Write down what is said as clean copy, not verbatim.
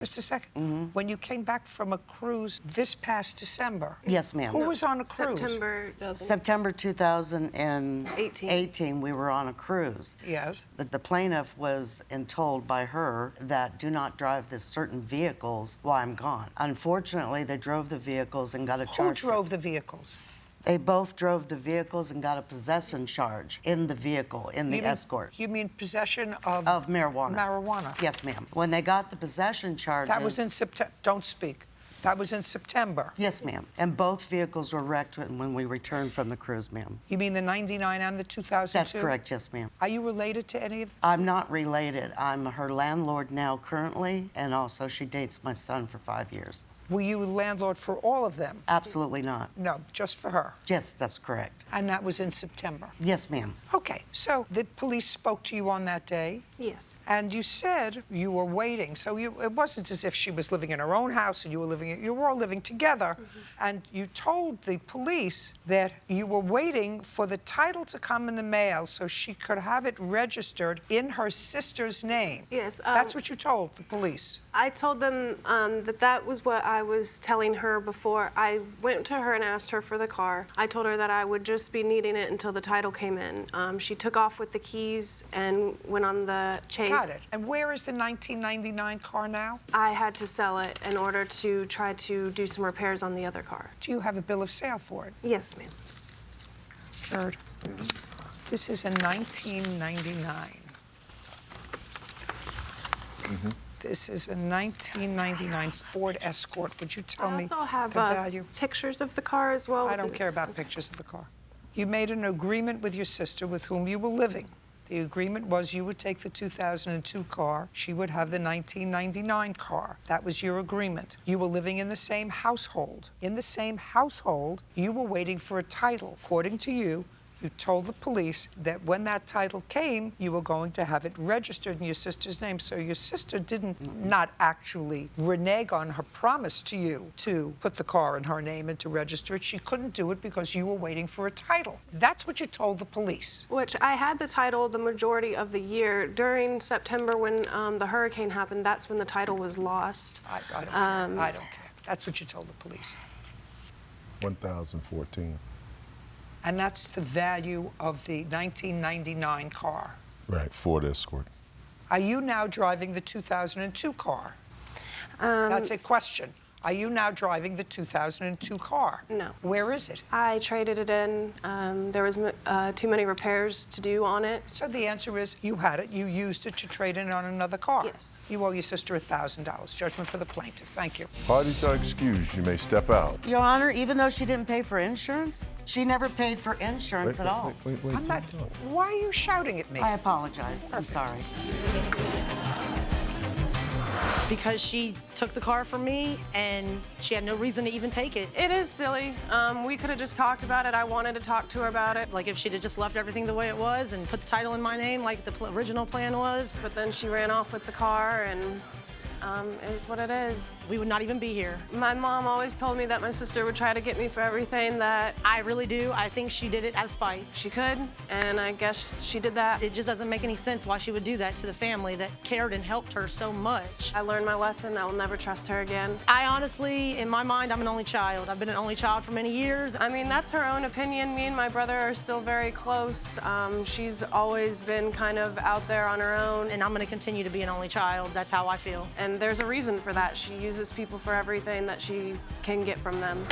Just a second. When you came back from a cruise this past December. Yes, ma'am. Who was on a cruise? September 2018, we were on a cruise. Yes. The plaintiff was told by her that do not drive this certain vehicles while I'm gone. Unfortunately, they drove the vehicles and got a charge. Who drove the vehicles? They both drove the vehicles and got a possession charge in the vehicle, in the escort. You mean possession of... Of marijuana. Marijuana. Yes, ma'am. When they got the possession charges... That was in September. Don't speak. That was in September. Yes, ma'am. And both vehicles were wrecked when we returned from the cruise, ma'am. You mean the 99 and the 2002? That's correct, yes, ma'am. Are you related to any of them? I'm not related. I'm her landlord now currently, and also she dates my son for 5 years. Were you landlord for all of them? Absolutely not. No, just for her? Yes, that's correct. And that was in September? Yes, ma'am. Okay, so the police spoke to you on that day? Yes. And you said you were waiting. So it wasn't as if she was living in her own house and you were all living together. And you told the police that you were waiting for the title to come in the mail so she could have it registered in her sister's name. Yes. That's what you told the police. I told them that was what I was telling her before. I went to her and asked her for the car. I told her that I would just be needing it until the title came in. She took off with the keys and went on the chase. Got it. And where is the 1999 car now? I had to sell it in order to try to do some repairs on the other car. Do you have a bill of sale for it? Yes, ma'am. Third. This is a 1999. This is a 1999 Ford Escort. Would you tell me I also have the value? pictures of the car as well. I don't care about pictures of the car. You made an agreement with your sister with whom you were living. The agreement was you would take the 2002 car, she would have the 1999 car. That was your agreement. You were living in the same household. In the same household, you were waiting for a title. According to you, you told the police that when that title came, you were going to have it registered in your sister's name. So your sister didn't not actually renege on her promise to you to put the car in her name and to register it. She couldn't do it because you were waiting for a title. That's what you told the police. Which I had the title the majority of the year. During September when the hurricane happened, that's when the title was lost. I don't care. I don't care. That's what you told the police. 1014. And that's the value of the 1999 car. Right, Ford Escort. Are you now driving the 2002 car? That's a question. Are you now driving the 2002 car? No. Where is it? I traded it in. There was too many repairs to do on it. So the answer is you had it. You used it to trade in on another car. Yes. You owe your sister $1,000. Judgment for the plaintiff. Thank you. Parties are excused. You may step out. Your Honor, even though she didn't pay for insurance, she never paid for insurance at all. Wait, I'm not. Why are you shouting at me? I apologize. I'm sorry. Because she took the car from me and she had no reason to even take it. It is silly. We could have just talked about it. I wanted to talk to her about it. Like if she'd have just left everything the way it was and put the title in my name like the original plan was. But then she ran off with the car and it is what it is. We would not even be here. My mom always told me that my sister would try to get me for everything that... I really do. I think she did it out of spite. She could, and I guess she did that. It just doesn't make any sense why she would do that to the family that cared and helped her so much. I learned my lesson. I will never trust her again. I honestly, in my mind, I'm an only child. I've been an only child for many years. I mean, that's her own opinion. Me and my brother are still very close. She's always been kind of out there on her own. And I'm going to continue to be an only child. That's how I feel. And there's a reason for that. She uses people for everything that she can get from them.